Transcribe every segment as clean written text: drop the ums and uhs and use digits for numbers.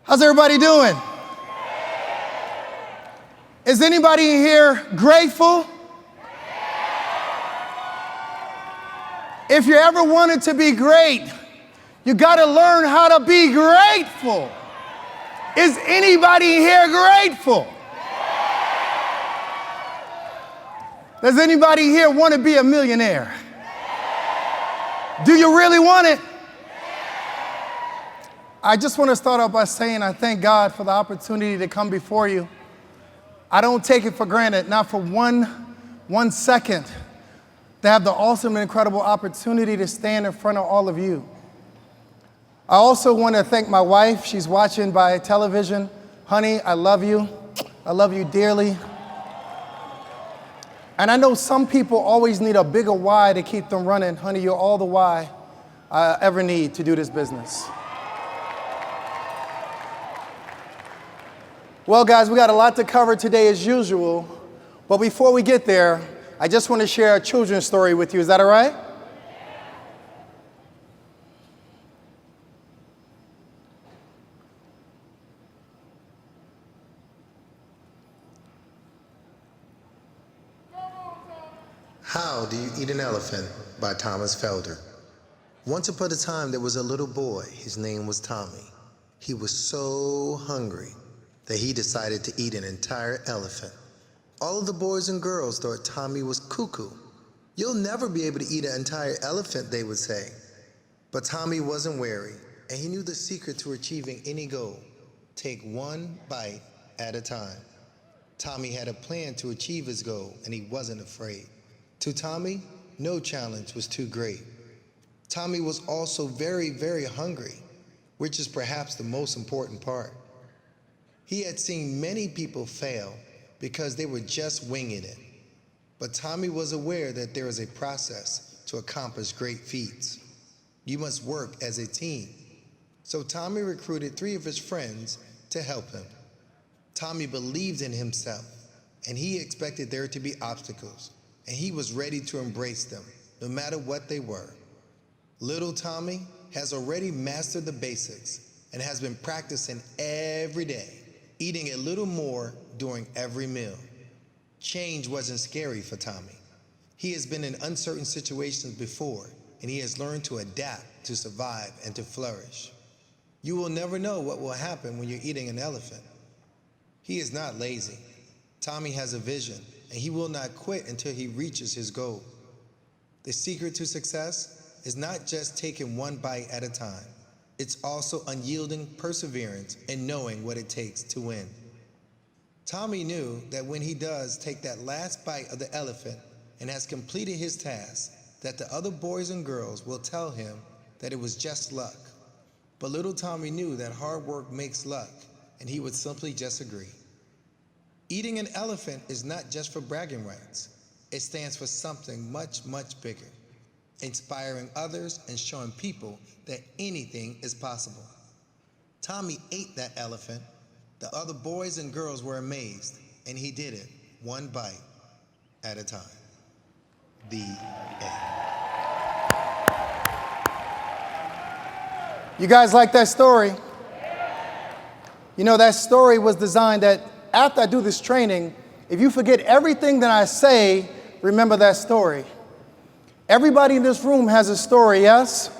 How's everybody doing? Is anybody in here grateful? If you ever wanted to be great, you got to learn how to be grateful. Is anybody in here grateful? Does anybody here want to be a millionaire? Do you really want it? I just want to start off by saying I thank God for the opportunity to come before you. I don't take it for granted, not for one second, to have the awesome and incredible opportunity to stand in front of all of you. I also want to thank my wife. She's watching by television. Honey, I love you. I love you dearly. And I know some people always need a bigger why to keep them running. Honey, you're all the why I ever need to do this business. Well, guys, we got a lot to cover today as usual. But before we get there, I just want to share a children's story with you. Is that all right? How Do You Eat an Elephant by Thomas Felder. Once upon a time, there was a little boy. His name was Tommy. He was so hungry that he decided to eat an entire elephant. All of the boys and girls thought Tommy was cuckoo. You'll never be able to eat an entire elephant, they would say. But Tommy wasn't wary, and he knew the secret to achieving any goal. Take one bite at a time. Tommy had a plan to achieve his goal, and he wasn't afraid. To Tommy, no challenge was too great. Tommy was also very, very hungry, which is perhaps the most important part. He had seen many people fail because they were just winging it. But Tommy was aware that there is a process to accomplish great feats. You must work as a team. So Tommy recruited 3 of his friends to help him. Tommy believed in himself, and he expected there to be obstacles, and he was ready to embrace them, no matter what they were. Little Tommy has already mastered the basics and has been practicing every day, eating a little more during every meal. Change wasn't scary for Tommy. He has been in uncertain situations before, and he has learned to adapt, to survive, and to flourish. You will never know what will happen when you're eating an elephant. He is not lazy. Tommy has a vision, and he will not quit until he reaches his goal. The secret to success is not just taking one bite at a time. It's also unyielding perseverance and knowing what it takes to win. Tommy knew that when he does take that last bite of the elephant and has completed his task, that the other boys and girls will tell him that it was just luck. But little Tommy knew that hard work makes luck, and he would simply just agree. Eating an elephant is not just for bragging rights. It stands for something much, much bigger. Inspiring others and showing people that anything is possible. Tommy ate that elephant. The other boys and girls were amazed, and he did it one bite at a time. The end. You guys like that story? You know, that story was designed that after I do this training, if you forget everything that I say, remember that story. Everybody in this room has a story, yes?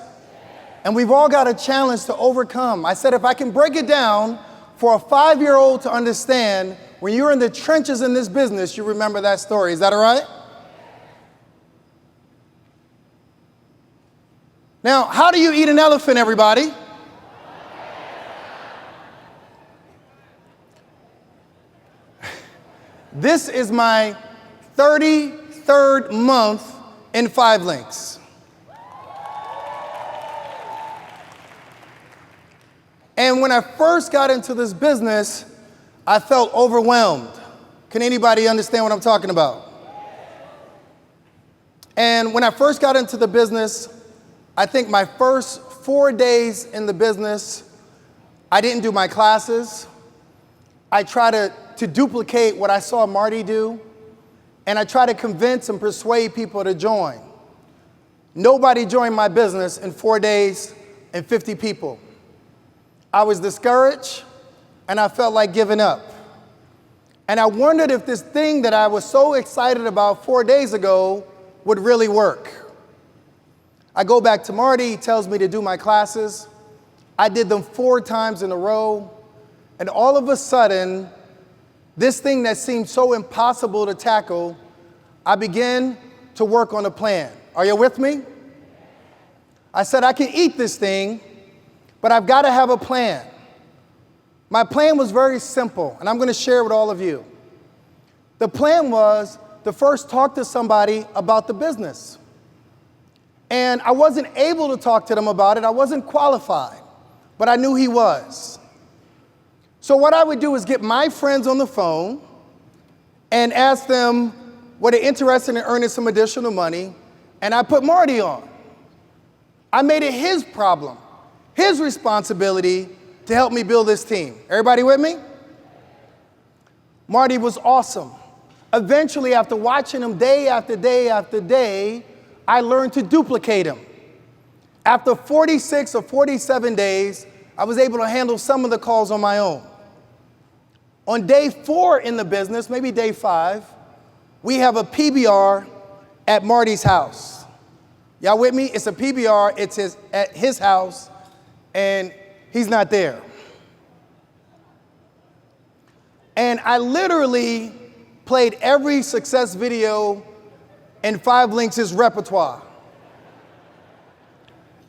And we've all got a challenge to overcome. I said if I can break it down for a 5-year-old to understand, when you're in the trenches in this business, you remember that story. Is that all right? Now, how do you eat an elephant, everybody? This is my 33rd month in 5 links. And when I first got into this business, I felt overwhelmed. Can anybody understand what I'm talking about? And when I first got into the business, I think my first 4 days in the business, I didn't do my classes. I tried to duplicate what I saw Marty do. And I try to convince and persuade people to join. Nobody joined my business in 4 days and 50 people. I was discouraged. and I felt like giving up. And I wondered if this thing that I was so excited about 4 days ago would really work. I go back to Marty, he tells me to do my classes. I did them 4 times in a row, and all of a sudden, this thing that seemed so impossible to tackle, I began to work on a plan. Are you with me? I said, I can eat this thing, but I've got to have a plan. My plan was very simple, and I'm going to share it with all of you. The plan was to first talk to somebody about the business. And I wasn't able to talk to them about it. I wasn't qualified, but I knew he was. So what I would do is get my friends on the phone and ask them were they interested in earning some additional money, and I put Marty on. I made it his problem, his responsibility to help me build this team. Everybody with me? Marty was awesome. Eventually, after watching him day after day after day, I learned to duplicate him. After 46 or 47 days, I was able to handle some of the calls on my own. On day 4 in the business, maybe day 5, we have a PBR at Marty's house. Y'all with me? It's a PBR, it's at his house, and he's not there. And I literally played every success video in 5 Links' repertoire.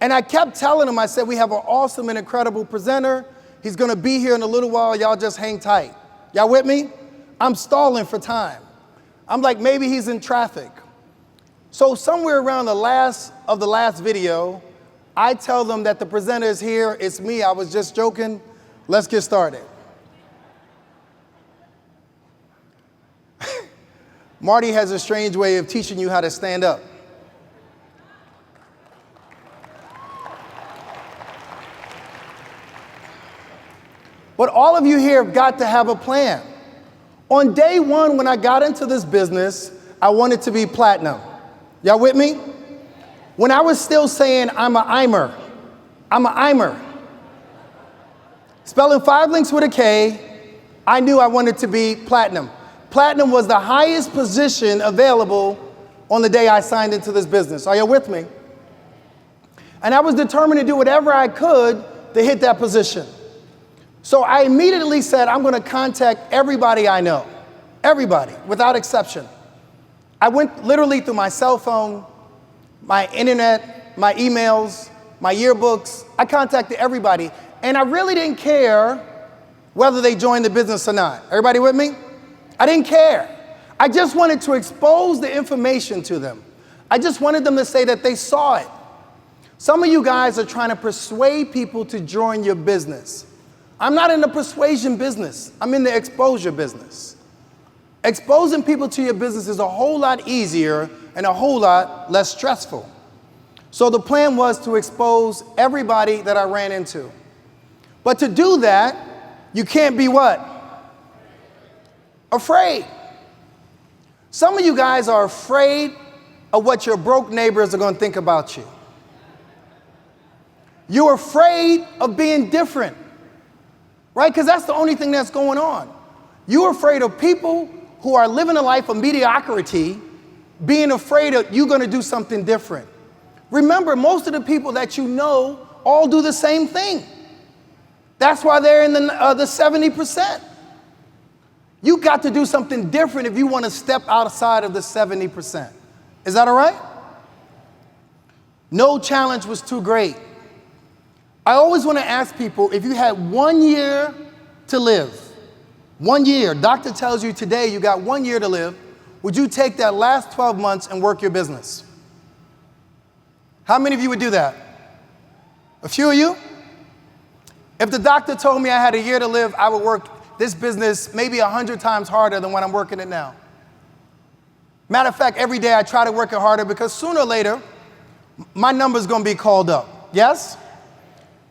And I kept telling him, I said, we have an awesome and incredible presenter. He's going to be here in a little while. Y'all just hang tight. Y'all with me? I'm stalling for time. I'm like, maybe he's in traffic. So somewhere around the last video, I tell them that the presenter is here. It's me. I was just joking. Let's get started. Marty has a strange way of teaching you how to stand up. But all of you here have got to have a plan. On day 1, when I got into this business, I wanted to be platinum. Y'all with me? When I was still saying I'm a Imer, spelling 5 Links with a K, I knew I wanted to be platinum. Platinum was the highest position available on the day I signed into this business. Are you with me? And I was determined to do whatever I could to hit that position. So I immediately said, I'm going to contact everybody I know. Everybody, without exception. I went literally through my cell phone, my internet, my emails, my yearbooks. I contacted everybody. And I really didn't care whether they joined the business or not. Everybody with me? I didn't care. I just wanted to expose the information to them. I just wanted them to say that they saw it. Some of you guys are trying to persuade people to join your business. I'm not in the persuasion business. I'm in the exposure business. Exposing people to your business is a whole lot easier and a whole lot less stressful. So the plan was to expose everybody that I ran into. But to do that, you can't be what? Afraid. Some of you guys are afraid of what your broke neighbors are going to think about you. You're afraid of being different, right? Because that's the only thing that's going on. You're afraid of people who are living a life of mediocrity, being afraid of you're going to do something different. Remember, most of the people that you know all do the same thing. That's why they're in the 70%. You got to do something different if you want to step outside of the 70%. Is that all right? No challenge was too great. I always want to ask people, if you had 1 year to live, 1 year, doctor tells you today you got 1 year to live, would you take that last 12 months and work your business? How many of you would do that? A few of you? If the doctor told me I had a year to live, I would work this business maybe 100 times harder than when I'm working it now. Matter of fact, every day I try to work it harder because sooner or later, my number's going to be called up. Yes?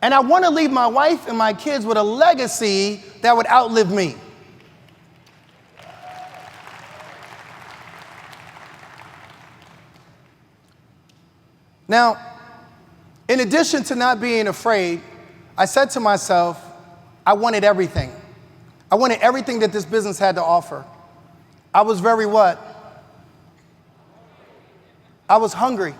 And I want to leave my wife and my kids with a legacy that would outlive me. Now, in addition to not being afraid, I said to myself, I wanted everything. I wanted everything that this business had to offer. I was very what? I was hungry.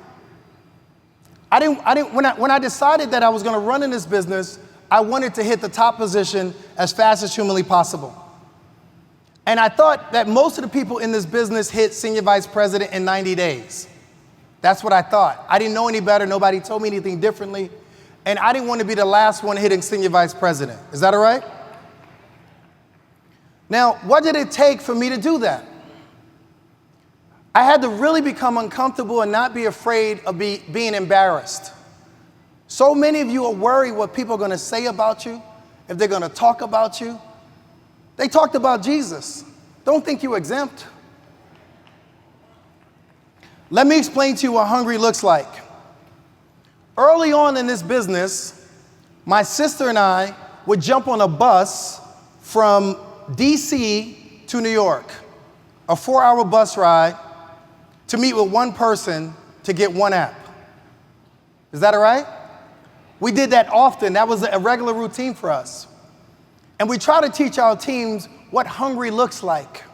When I decided that I was going to run in this business, I wanted to hit the top position as fast as humanly possible. And I thought that most of the people in this business hit senior vice president in 90 days. That's what I thought. I didn't know any better. Nobody told me anything differently. And I didn't want to be the last one hitting senior vice president. Is that all right? Now, what did it take for me to do that? I had to really become uncomfortable and not be afraid of being embarrassed. So many of you are worried what people are going to say about you, if they're going to talk about you. They talked about Jesus. Don't think you're exempt. Let me explain to you what hungry looks like. Early on in this business, my sister and I would jump on a bus from DC to New York, a 4-hour bus ride to meet with one person to get one app. Is that all right? We did that often. That was a regular routine for us. And we try to teach our teams what hungry looks like.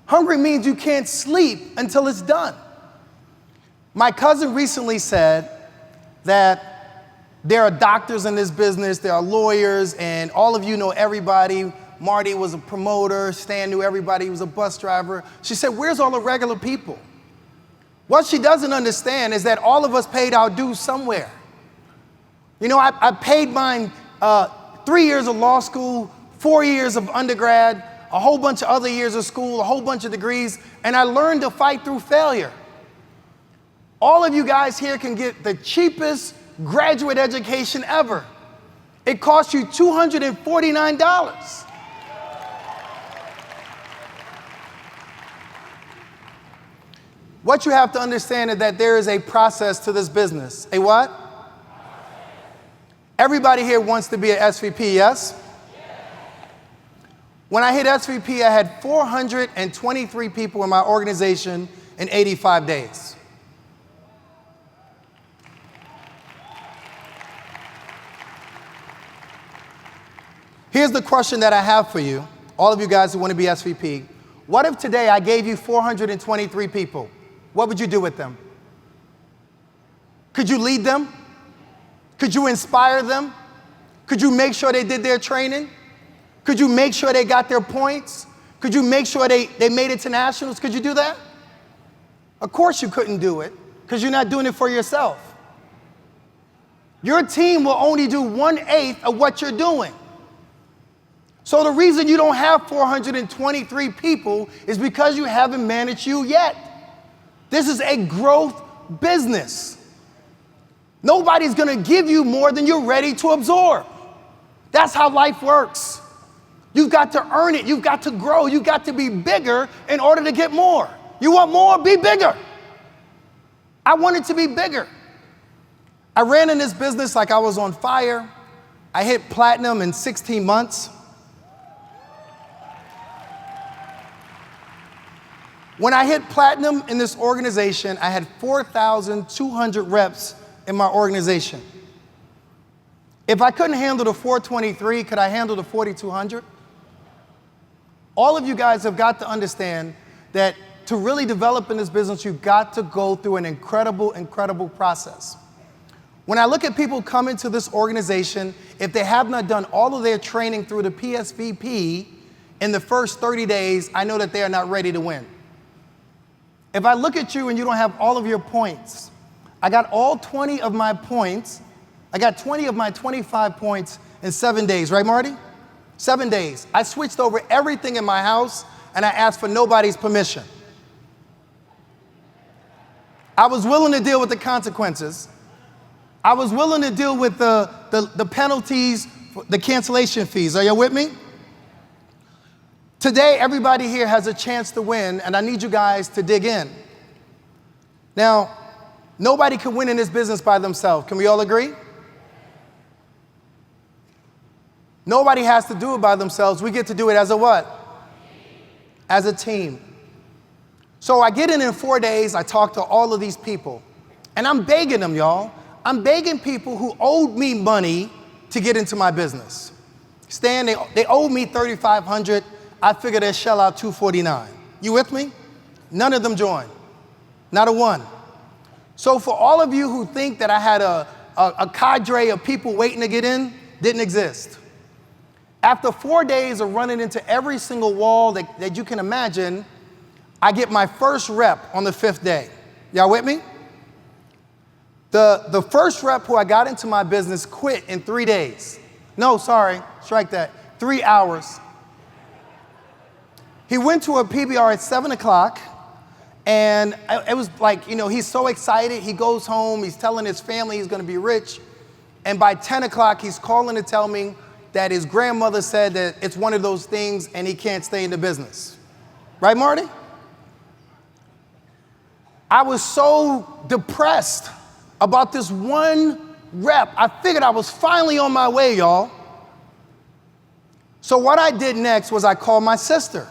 Hungry means you can't sleep until it's done. My cousin recently said that there are doctors in this business, there are lawyers, and all of you know everybody. Marty was a promoter, Stan knew everybody, he was a bus driver. She said, where's all the regular people? What she doesn't understand is that all of us paid our dues somewhere. You know, I paid mine 3 years of law school, 4 years of undergrad, a whole bunch of other years of school, a whole bunch of degrees, and I learned to fight through failure. All of you guys here can get the cheapest graduate education ever. It costs you $249. What you have to understand is that there is a process to this business. A what? Everybody here wants to be an SVP, yes? When I hit SVP, I had 423 people in my organization in 85 days. Here's the question that I have for you, all of you guys who want to be SVP. What if today I gave you 423 people? What would you do with them? Could you lead them? Could you inspire them? Could you make sure they did their training? Could you make sure they got their points? Could you make sure they made it to nationals? Could you do that? Of course you couldn't do it because you're not doing it for yourself. Your team will only do 1/8 of what you're doing. So the reason you don't have 423 people is because you haven't managed you yet. This is a growth business. Nobody's going to give you more than you're ready to absorb. That's how life works. You've got to earn it. You've got to grow. You've got to be bigger in order to get more. You want more? Be bigger. I wanted to be bigger. I ran in this business like I was on fire. I hit platinum in 16 months. When I hit platinum in this organization, I had 4,200 reps in my organization. If I couldn't handle the 423, could I handle the 4,200? All of you guys have got to understand that to really develop in this business, you've got to go through an incredible, incredible process. When I look at people come into this organization, if they have not done all of their training through the PSVP in the first 30 days, I know that they are not ready to win. If I look at you and you don't have all of your points, I got all 20 of my points. I got 20 of my 25 points in 7 days, right, Marty? 7 days. I switched over everything in my house and I asked for nobody's permission. I was willing to deal with the consequences. I was willing to deal with the penalties, the cancellation fees. Are you with me? Today, everybody here has a chance to win, and I need you guys to dig in. Now, nobody can win in this business by themselves. Can we all agree? Nobody has to do it by themselves. We get to do it as a what? As a team. So I get in 4 days, I talk to all of these people, and I'm begging them, y'all. I'm begging people who owed me money to get into my business. Stan, they owed me $3,500. I figured they'd shell out $249. You with me? None of them joined. Not a one. So for all of you who think that I had a cadre of people waiting to get in, didn't exist. After 4 days of running into every single wall that you can imagine, I get my first rep on the 5th day. Y'all with me? The first rep who I got into my business quit in 3 days. No, sorry, strike that. 3 hours. He went to a PBR at 7 o'clock, and it was like, he's so excited. He goes home, he's telling his family he's gonna be rich, and by 10 o'clock, he's calling to tell me that his grandmother said that it's one of those things and he can't stay in the business. Right, Marty? I was so depressed about this one rep. I figured I was finally on my way, y'all. So what I did next was I called my sister.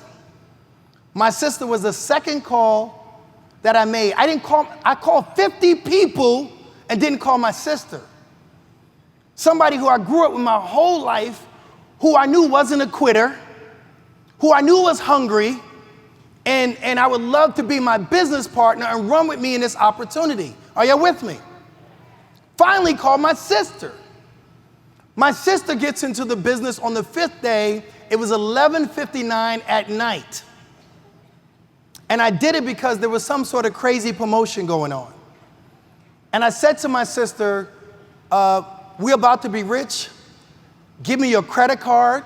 My sister was the second call that I made. I called 50 people and didn't call my sister. Somebody who I grew up with my whole life, who I knew wasn't a quitter, who I knew was hungry, and I would love to be my business partner and run with me in this opportunity. Are y'all with me? Finally called my sister. My sister gets into the business on the 5th day. It was 11:59 at night. And I did it because there was some sort of crazy promotion going on. And I said to my sister, we're about to be rich. Give me your credit card.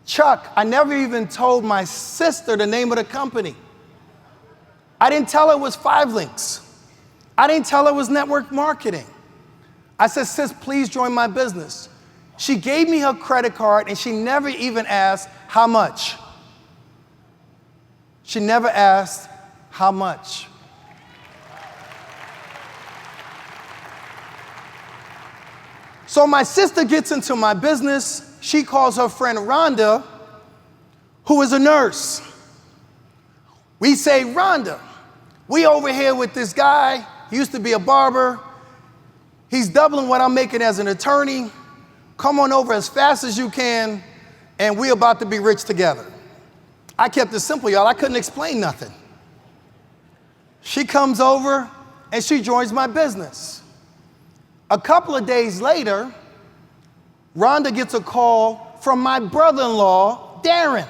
Chuck, I never even told my sister the name of the company. I didn't tell her it was 5 Links. I didn't tell her it was network marketing. I said, sis, please join my business. She gave me her credit card and she never even asked how much. She never asked how much. So my sister gets into my business. She calls her friend Rhonda, who is a nurse. We say, Rhonda, we over here with this guy. He used to be a barber. He's doubling what I'm making as an attorney. Come on over as fast as you can, and we're about to be rich together. I kept it simple, y'all. I couldn't explain nothing. She comes over, and she joins my business. A couple of days later, Rhonda gets a call from my brother-in-law, Darren.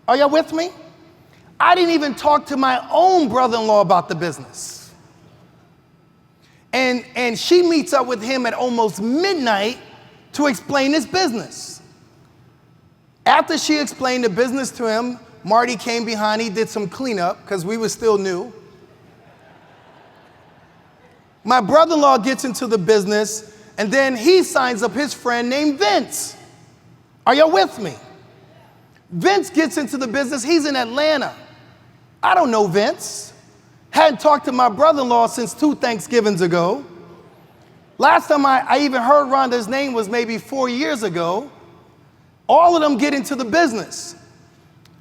Are y'all with me? I didn't even talk to my own brother-in-law about the business. And she meets up with him at almost midnight to explain his business. After she explained the business to him, Marty came behind, he did some cleanup because we were still new. My brother-in-law gets into the business, and then he signs up his friend named Vince. Are y'all with me? Vince gets into the business, he's in Atlanta. I don't know Vince. Hadn't talked to my brother-in-law since 2 Thanksgivings ago. Last time I even heard Rhonda's name was maybe 4 years ago. All of them get into the business.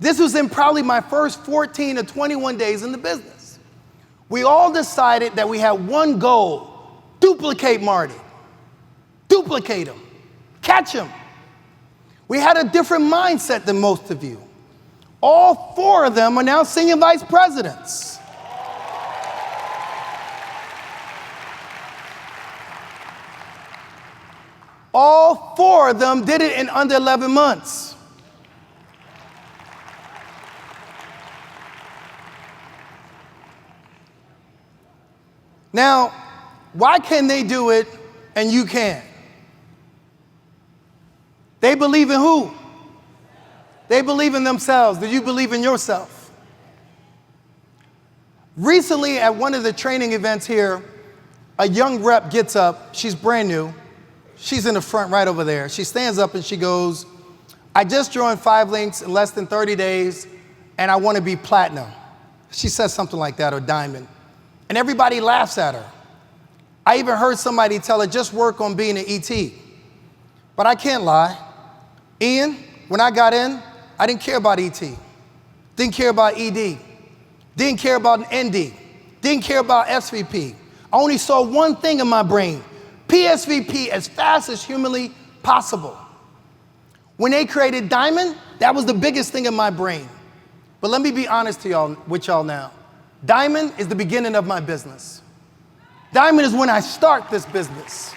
This was in probably my first 14 to 21 days in the business. We all decided that we had one goal: duplicate Marty. Duplicate him. Catch him. We had a different mindset than most of you. All 4 of them are now senior vice presidents. All 4 of them did it in under 11 months. Now, why can they do it and you can't? They believe in who? They believe in themselves. Do you believe in yourself? Recently, at one of the training events here, a young rep gets up. She's brand new. She's in the front right over there. She stands up and she goes, I just joined 5 Links in less than 30 days, and I want to be platinum. She says something like that, or diamond. And everybody laughs at her. I even heard somebody tell her, just work on being an ET. But I can't lie. Ian, when I got in, I didn't care about ET. Didn't care about ED. Didn't care about ND. Didn't care about SVP. I only saw one thing in my brain: PSVP as fast as humanly possible. When they created diamond, that was the biggest thing in my brain. But let me be honest with y'all now. Diamond is the beginning of my business. Diamond is when I start this business.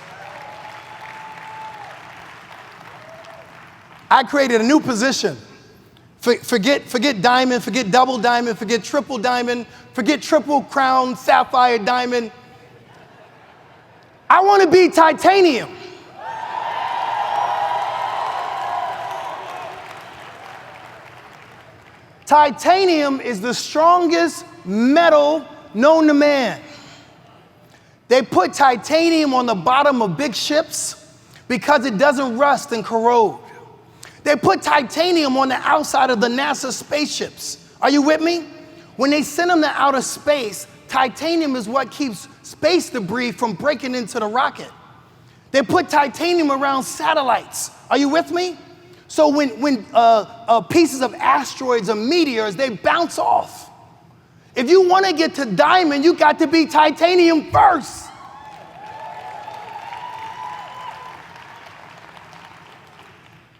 I created a new position. Forget diamond, forget double diamond, forget triple diamond, forget triple crown, sapphire diamond. I want to be titanium. Titanium is the strongest metal known to man. They put titanium on the bottom of big ships because it doesn't rust and corrode. They put titanium on the outside of the NASA spaceships. Are you with me? When they send them to outer space, titanium is what keeps space debris from breaking into the rocket. They put titanium around satellites. Are you with me? So when pieces of asteroids or meteors, they bounce off. If you want to get to diamond, you got to be titanium first.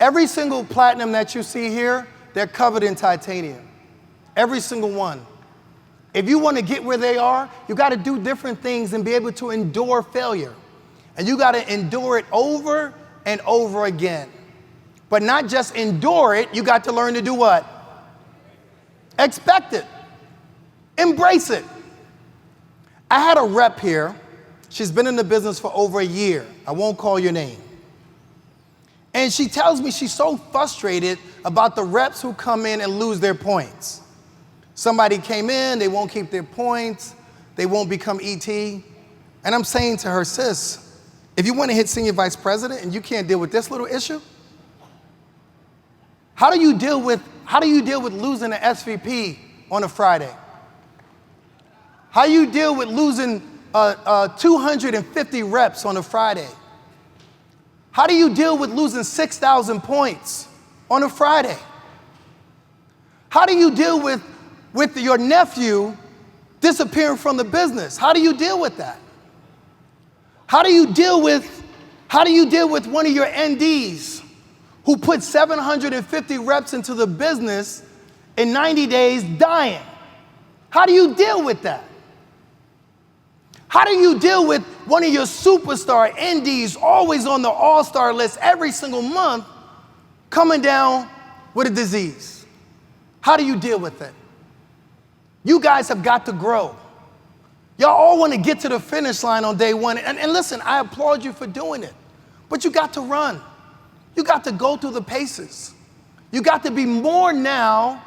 Every single platinum that you see here, they're covered in titanium. Every single one. If you want to get where they are, you got to do different things and be able to endure failure. And you got to endure it over and over again. But not just endure it, you got to learn to do what? Expect it. Embrace it. I had a rep here. She's been in the business for over a year. I won't call your name. And she tells me she's so frustrated about the reps who come in and lose their points. Somebody came in, they won't keep their points, they won't become ET. And I'm saying to her, sis, if you want to hit senior vice president and you can't deal with this little issue, how do you deal with losing an SVP on a Friday? How do you deal with losing 250 reps on a Friday? How do you deal with losing 6,000 points on a Friday? How do you deal with your nephew disappearing from the business? How do you deal with that? How do you deal with one of your NDs who put 750 reps into the business in 90 days dying? How do you deal with that? How do you deal with one of your superstar NDs always on the all-star list every single month coming down with a disease? How do you deal with it? You guys have got to grow. Y'all all want to get to the finish line on day one. And listen, I applaud you for doing it. But you got to run. You got to go through the paces. You got to be more now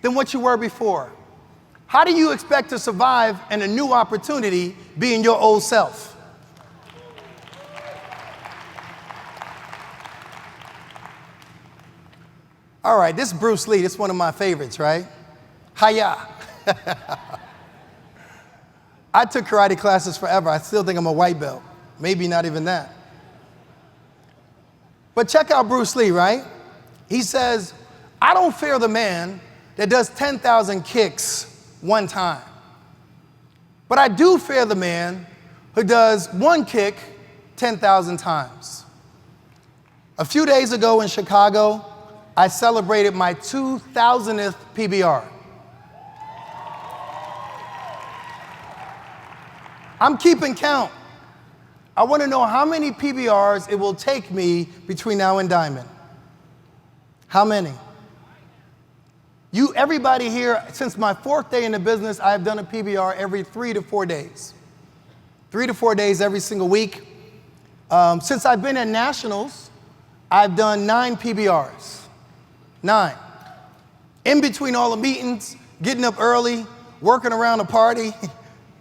than what you were before. How do you expect to survive in a new opportunity being your old self? All right, this is Bruce Lee. This is one of my favorites, right? Hi-ya. I took karate classes forever. I still think I'm a white belt. Maybe not even that. But check out Bruce Lee, right? He says, I don't fear the man that does 10,000 kicks one time. But I do fear the man who does one kick 10,000 times. A few days ago in Chicago, I celebrated my 2,000th PBR. I'm keeping count. I want to know how many PBRs it will take me between now and Diamond. How many? Everybody here, since my 4th day in the business, I've done a PBR every 3 to 4 days. 3 to 4 days every single week. Since I've been at Nationals, I've done 9 PBRs. 9. In between all the meetings, getting up early, working around the party,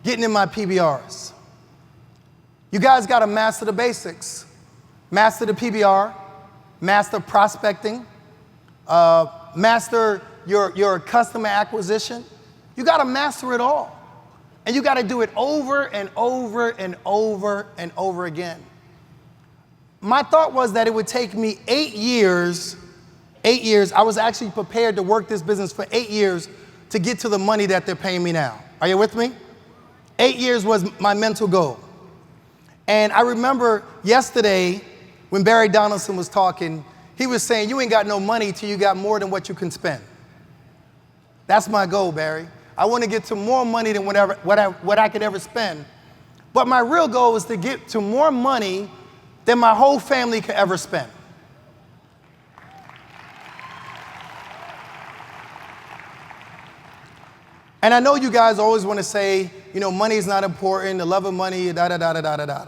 getting in my PBRs. You guys got to master the basics. Master the PBR, master prospecting, master your customer acquisition. You got to master it all. And you got to do it over and over and over and over again. My thought was that it would take me 8 years. 8 years. I was actually prepared to work this business for 8 years to get to the money that they're paying me now. Are you with me? 8 years was my mental goal. And I remember yesterday when Barry Donaldson was talking, he was saying, you ain't got no money till you got more than what you can spend. That's my goal, Barry. I want to get to more money than what I could ever spend. But my real goal is to get to more money than my whole family could ever spend. And I know you guys always want to say, you know, money is not important, the love of money, da-da-da-da-da-da-da.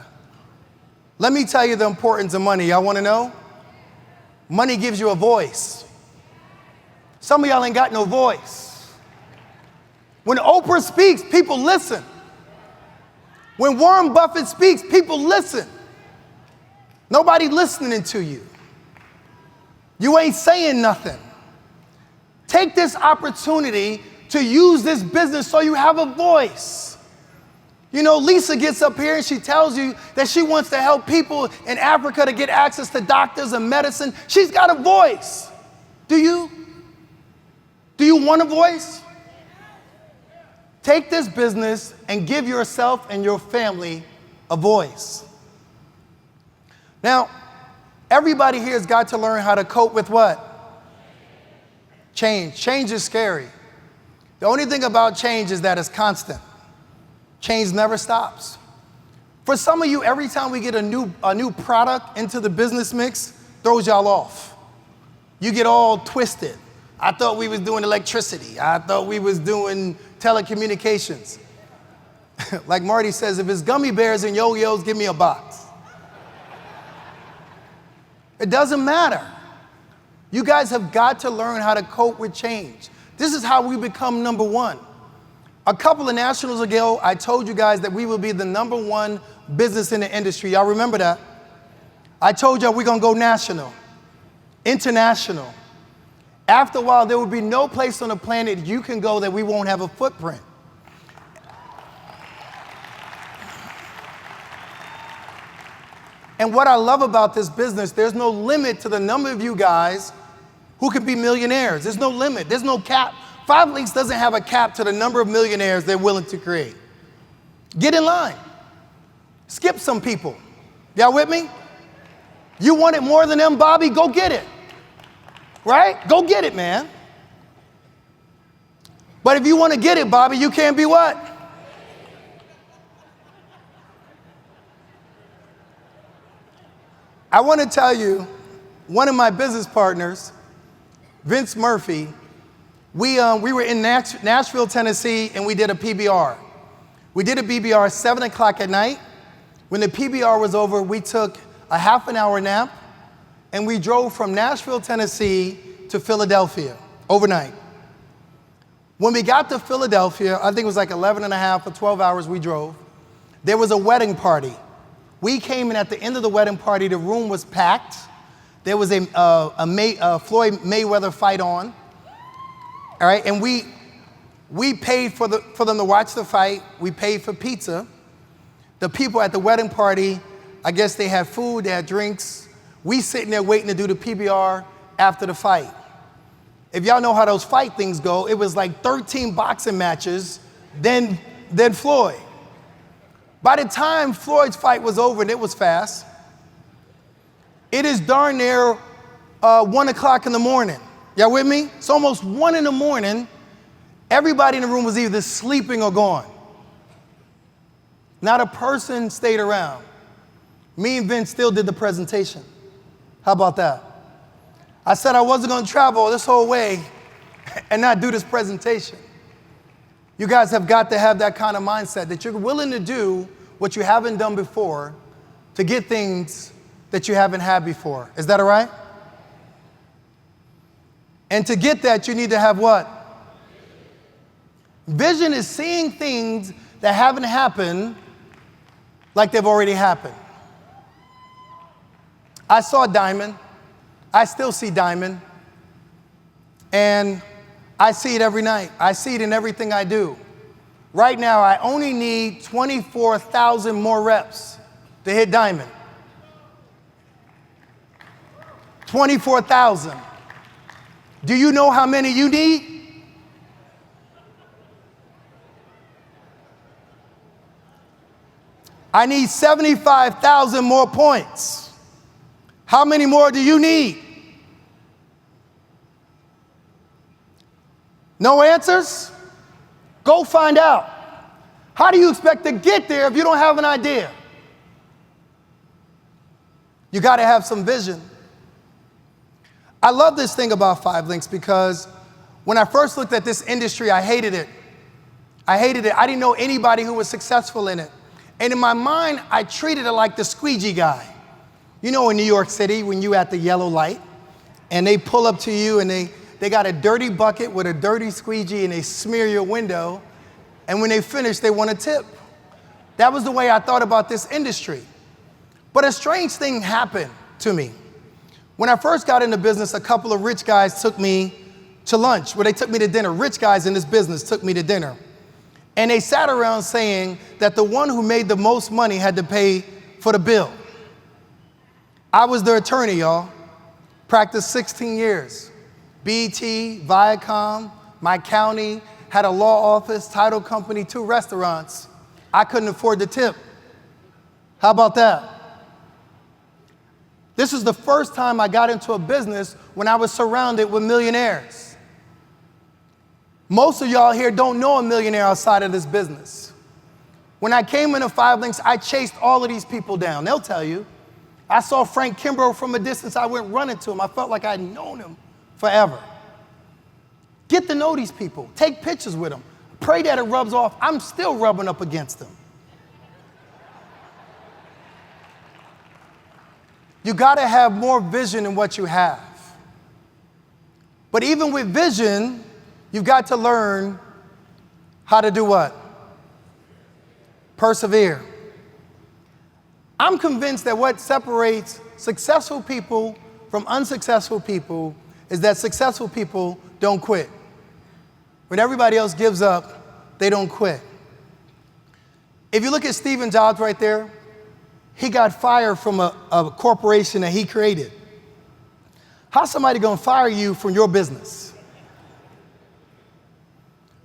Let me tell you the importance of money. Y'all want to know? Money gives you a voice. Some of y'all ain't got no voice. When Oprah speaks, people listen. When Warren Buffett speaks, people listen. Nobody listening to you. You ain't saying nothing. Take this opportunity to use this business so you have a voice. You know, Lisa gets up here and she tells you that she wants to help people in Africa to get access to doctors and medicine. She's got a voice. Do you? Do you want a voice? Take this business and give yourself and your family a voice. Now, everybody here has got to learn how to cope with what? Change. Change is scary. The only thing about change is that it's constant. Change never stops. For some of you, every time we get a new product into the business mix, throws y'all off. You get all twisted. I thought we was doing electricity. I thought we was doing telecommunications. Like Marty says, if it's gummy bears and yo-yos, give me a box. It doesn't matter. You guys have got to learn how to cope with change. This is how we become number one. A couple of nationals ago, I told you guys that we will be the number one business in the industry. Y'all remember that? I told y'all we're going to go national, international. After a while, there will be no place on the planet you can go that we won't have a footprint. And what I love about this business, there's no limit to the number of you guys who can be millionaires. There's no limit. There's no cap. 5 Links doesn't have a cap to the number of millionaires they're willing to create. Get in line. Skip some people. Y'all with me? You want it more than them, Bobby? Go get it. Right? Go get it, man. But if you want to get it, Bobby, you can't be what? I want to tell you, one of my business partners, Vince Murphy, we were in Nashville, Tennessee, and we did a PBR. We did a PBR 7 o'clock at night. When the PBR was over, we took a half an hour nap, and we drove from Nashville, Tennessee to Philadelphia overnight. When we got to Philadelphia, I think it was like 11 and a half or 12 hours we drove, there was a wedding party. We came in at the end of the wedding party, the room was packed. There was a Floyd Mayweather fight on, all right? And we paid for them to watch the fight. We paid for pizza. The people at the wedding party, I guess they had food, they had drinks. We sitting there waiting to do the PBR after the fight. If y'all know how those fight things go, it was like 13 boxing matches, then Floyd. By the time Floyd's fight was over, and it was fast, it is darn near 1 o'clock in the morning. Y'all with me? It's almost 1 in the morning. Everybody in the room was either sleeping or gone. Not a person stayed around. Me and Vince still did the presentation. How about that? I said I wasn't going to travel this whole way and not do this presentation. You guys have got to have that kind of mindset that you're willing to do what you haven't done before to get things that you haven't had before. Is that all right? And to get that, you need to have what? Vision is seeing things that haven't happened like they've already happened. I saw Diamond. I still see Diamond. And I see it every night. I see it in everything I do. Right now, I only need 24,000 more reps to hit Diamond. 24,000. Do you know how many you need? I need 75,000 more points. How many more do you need? No answers? Go find out. How do you expect to get there if you don't have an idea? You got to have some vision. I love this thing about 5 Links because when I first looked at this industry, I hated it. I hated it. I didn't know anybody who was successful in it. And in my mind, I treated it like the squeegee guy. You know, in New York City, when you at the yellow light and they pull up to you and they got a dirty bucket with a dirty squeegee and they smear your window. And when they finish, they want a tip. That was the way I thought about this industry. But a strange thing happened to me. When I first got into business, a couple of rich guys took me to lunch, where they took me to dinner. Rich guys in this business took me to dinner. And they sat around saying that the one who made the most money had to pay for the bill. I was their attorney, y'all. Practiced 16 years. BET, Viacom, my county, had a law office, title company, 2 restaurants. I couldn't afford the tip. How about that? This is the first time I got into a business when I was surrounded with millionaires. Most of y'all here don't know a millionaire outside of this business. When I came into 5 Links, I chased all of these people down. They'll tell you. I saw Frank Kimbrough from a distance. I went running to him. I felt like I'd known him forever. Get to know these people. Take pictures with them. Pray that it rubs off. I'm still rubbing up against them. You got to have more vision than what you have. But even with vision, you've got to learn how to do what? Persevere. I'm convinced that what separates successful people from unsuccessful people is that successful people don't quit. When everybody else gives up, they don't quit. If you look at Steve Jobs right there, he got fired from a corporation that he created. How's somebody going to fire you from your business?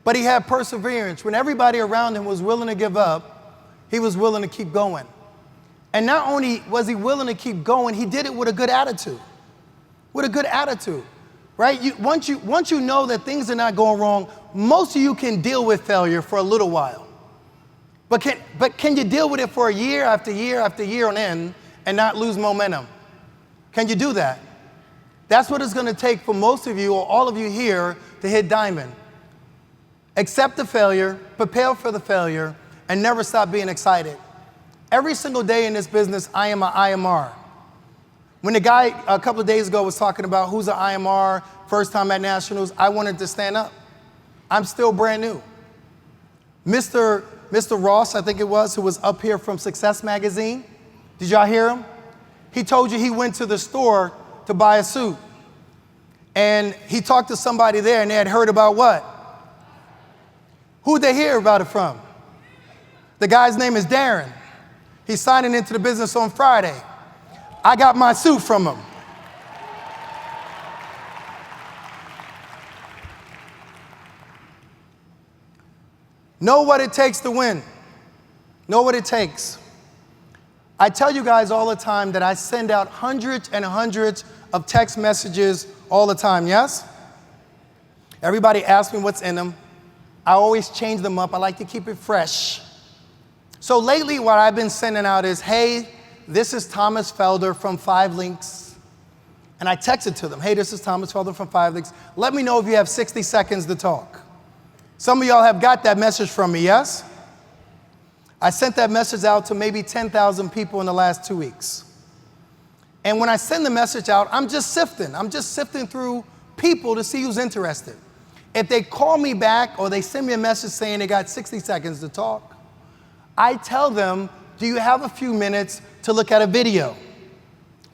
But he had perseverance. When everybody around him was willing to give up, he was willing to keep going. And not only was he willing to keep going, he did it with a good attitude. With a good attitude, right? Once you know that things are not going wrong, most of you can deal with failure for a little while. But can you deal with it for year after year after year on end and not lose momentum? Can you do that? That's what it's going to take for most of you or all of you here to hit diamond. Accept the failure, prepare for the failure, and never stop being excited. Every single day in this business, I am an IMR. When the guy a couple of days ago was talking about who's an IMR, first time at Nationals, I wanted to stand up. I'm still brand new. Mr. Ross, I think it was, who was up here from Success Magazine. Did y'all hear him? He told you he went to the store to buy a suit. And he talked to somebody there and they had heard about what? Who'd they hear about it from? The guy's name is Darren. He's signing into the business on Friday. I got my suit from him. Know what it takes to win. Know what it takes. I tell you guys all the time that I send out hundreds and hundreds of text messages all the time, yes? Everybody asks me what's in them. I always change them up. I like to keep it fresh. So lately what I've been sending out is, hey, this is Thomas Felder from 5 Links. And I texted to them, hey, this is Thomas Felder from 5 Links. Let me know if you have 60 seconds to talk. Some of y'all have got that message from me, yes? I sent that message out to maybe 10,000 people in the last 2 weeks. And when I send the message out, I'm just sifting through people to see who's interested. If they call me back or they send me a message saying they got 60 seconds to talk, I tell them, do you have a few minutes to look at a video?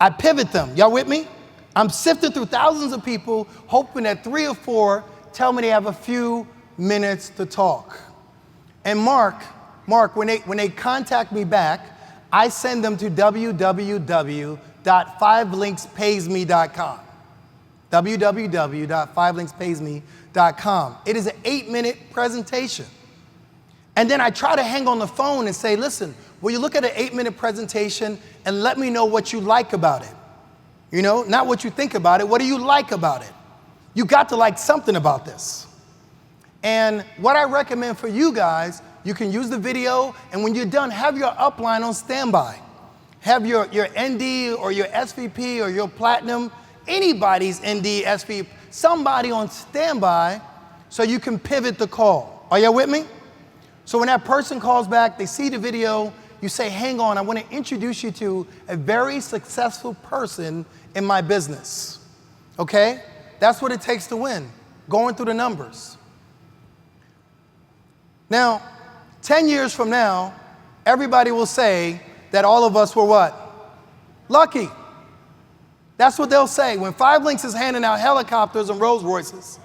I pivot them. Y'all with me? I'm sifting through thousands of people, hoping that 3 or 4 tell me they have a few minutes to talk. And Mark, when they contact me back, I send them to www.5linkspaysme.com. www.5linkspaysme.com. It is an 8-minute presentation. And then I try to hang on the phone and say, listen, will you look at an 8-minute presentation and let me know what you like about it? You know, not what you think about it. What do you like about it? You got to like something about this. And what I recommend for you guys, you can use the video, and when you're done, have your upline on standby. Have your ND or your SVP or your platinum, anybody's ND, SVP, somebody on standby so you can pivot the call. Are y'all with me? So when that person calls back, they see the video, you say, hang on, I want to introduce you to a very successful person in my business. Okay? That's what it takes to win, going through the numbers. Now, 10 years from now, everybody will say that all of us were what? Lucky. That's what they'll say. When 5 Links is handing out helicopters and Rolls Royces,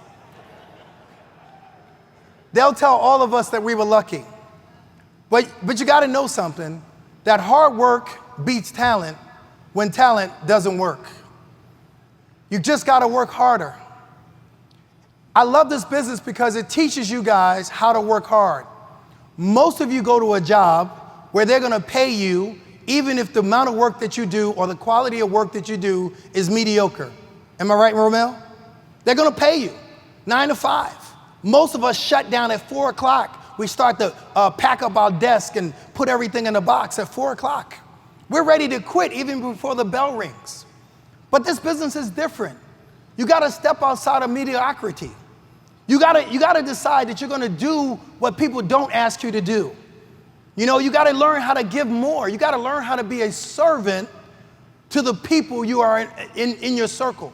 they'll tell all of us that we were lucky. But you got to know something, that hard work beats talent when talent doesn't work. You just got to work harder. I love this business because it teaches you guys how to work hard. Most of you go to a job where they're going to pay you even if the amount of work that you do or the quality of work that you do is mediocre. Am I right, Romel? They're going to pay you 9 to 5. Most of us shut down at 4 o'clock. We start to pack up our desk and put everything in a box at 4 o'clock. We're ready to quit even before the bell rings. But this business is different. You got to step outside of mediocrity. You got to decide that you're going to do what people don't ask you to do. You know, you got to learn how to give more. You got to learn how to be a servant to the people you are in your circle.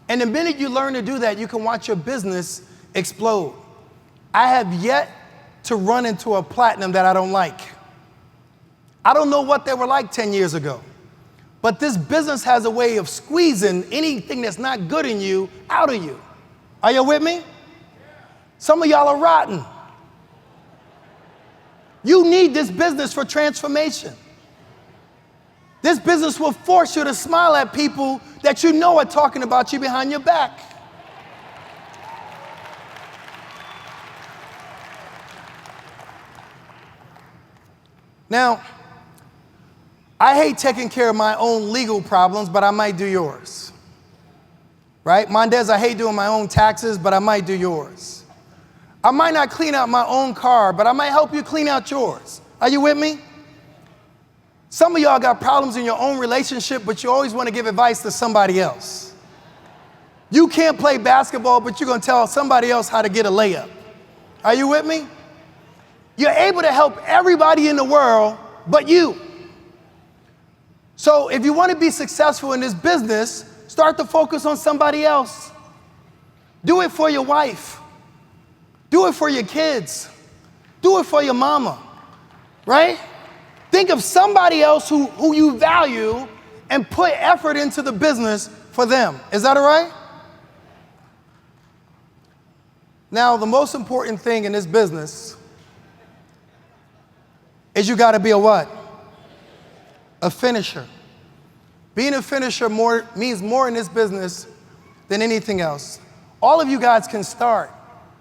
And the minute you learn to do that, you can watch your business explode. I have yet to run into a platinum that I don't like. I don't know what they were like 10 years ago. But this business has a way of squeezing anything that's not good in you out of you. Are you with me? Some of y'all are rotten. You need this business for transformation. This business will force you to smile at people that you know are talking about you behind your back. Now, I hate taking care of my own legal problems, but I might do yours. Right? Mondez, I hate doing my own taxes, but I might do yours. I might not clean out my own car, but I might help you clean out yours. Are you with me? Some of y'all got problems in your own relationship, but you always want to give advice to somebody else. You can't play basketball, but you're going to tell somebody else how to get a layup. Are you with me? You're able to help everybody in the world but you. So if you want to be successful in this business, start to focus on somebody else. Do it for your wife. Do it for your kids. Do it for your mama, right? Think of somebody else who you value and put effort into the business for them. Is that all right? Now, the most important thing in this business is you got to be a what? A finisher. Being a finisher means more in this business than anything else. All of you guys can start.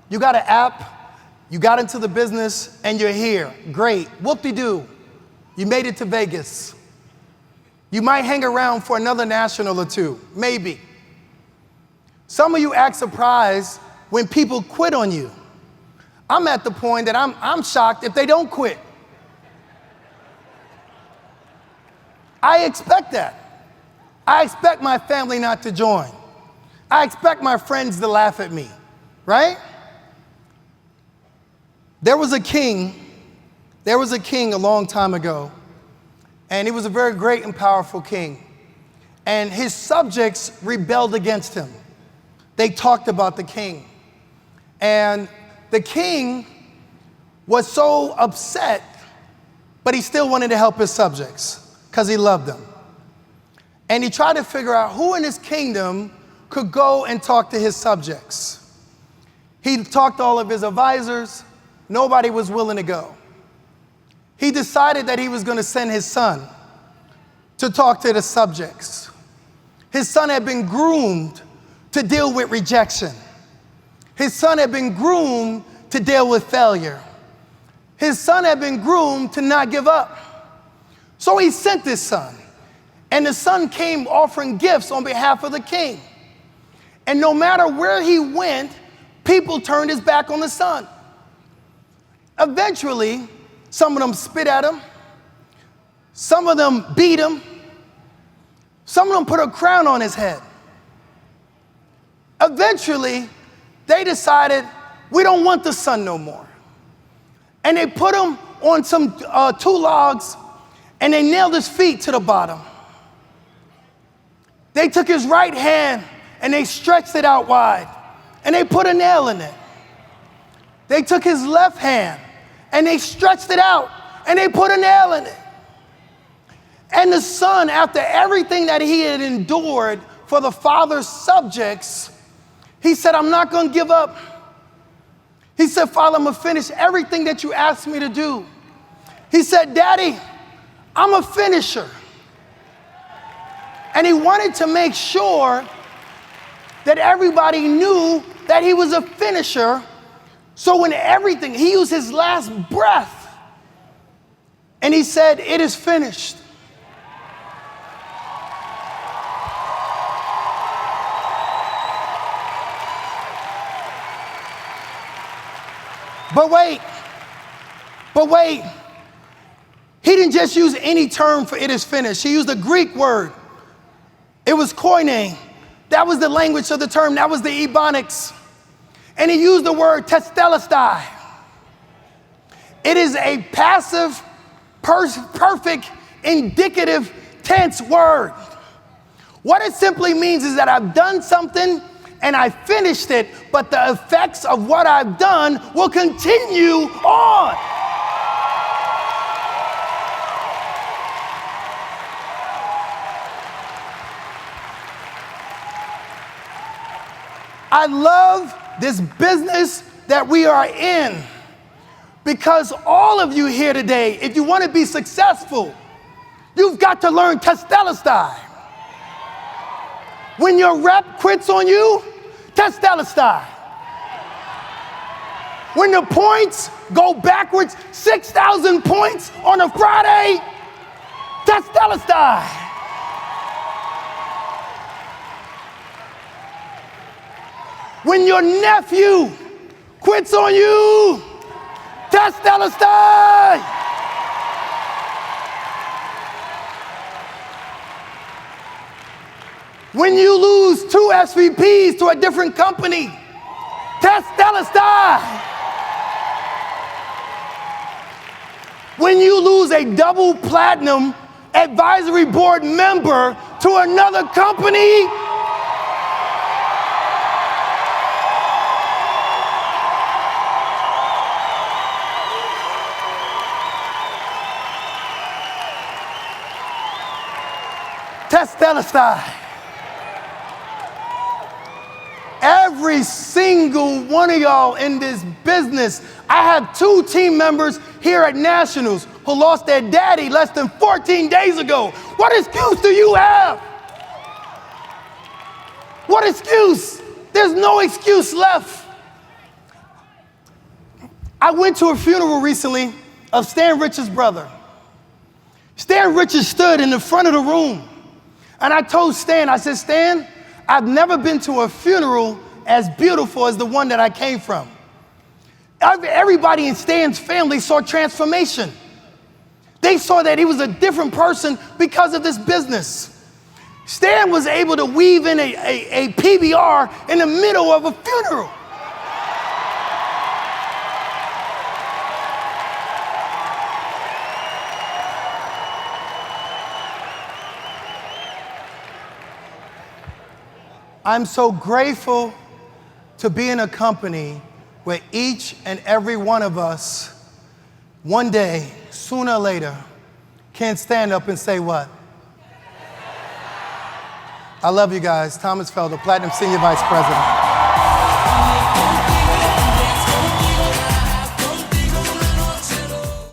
You got an app, you got into the business, and you're here. Great. Whoop-de-doo. You made it to Vegas. You might hang around for another national or two, maybe. Some of you act surprised when people quit on you. I'm at the point that I'm shocked if they don't quit. I expect that. I expect my family not to join. I expect my friends to laugh at me, right? There was a king a long time ago, and he was a very great and powerful king. And his subjects rebelled against him. They talked about the king. And the king was so upset, but he still wanted to help his subjects because he loved them. And he tried to figure out who in his kingdom could go and talk to his subjects. He talked to all of his advisors. Nobody was willing to go. He decided that he was going to send his son to talk to the subjects. His son had been groomed to deal with rejection. His son had been groomed to deal with failure. his son had been groomed to not give up. So he sent his son. And the son came offering gifts on behalf of the king. And no matter where he went, people turned his back on the son. Eventually, some of them spit at him. Some of them beat him. Some of them put a crown on his head. Eventually, they decided, we don't want the son no more. And they put him on some 2 logs, and they nailed his feet to the bottom. They took his right hand, and they stretched it out wide, and they put a nail in it. They took his left hand, and they stretched it out, and they put a nail in it. And the son, after everything that he had endured for the father's subjects, he said, I'm not going to give up. He said, Father, I'm going to finish everything that you asked me to do. He said, Daddy, I'm a finisher. And he wanted to make sure that everybody knew that he was a finisher. So when everything, he used his last breath, and he said, it is finished. But wait, he didn't just use any term for it is finished. He used a Greek word. It was koine. That was the language of the term. That was the Ebonics. And he used the word testelestai. It is a passive, perfect, indicative tense word. What it simply means is that I've done something and I finished it, but the effects of what I've done will continue on. I love this business that we are in because all of you here today, if you want to be successful, you've got to learn testelestai. When your rep quits on you, testelestai. When the points go backwards, 6,000 points on a Friday, testelestai. When your nephew quits on you, testelestai. When you lose 2 SVPs to a different company, testelestai. When you lose a double platinum advisory board member to another company, testelestai. Every single one of y'all in this business, I have 2 team members here at Nationals who lost their daddy less than 14 days ago. What excuse do you have? What excuse? There's no excuse left. I went to a funeral recently of Stan Rich's brother. Stan Richards stood in the front of the room. And I told Stan, I said, Stan, I've never been to a funeral as beautiful as the one that I came from. Everybody in Stan's family saw transformation. They saw that he was a different person because of this business. Stan was able to weave in a PBR in the middle of a funeral. I'm so grateful to be in a company where each and every one of us, one day, sooner or later, can stand up and say what? I love you guys. Thomas Felder, Platinum Senior Vice President.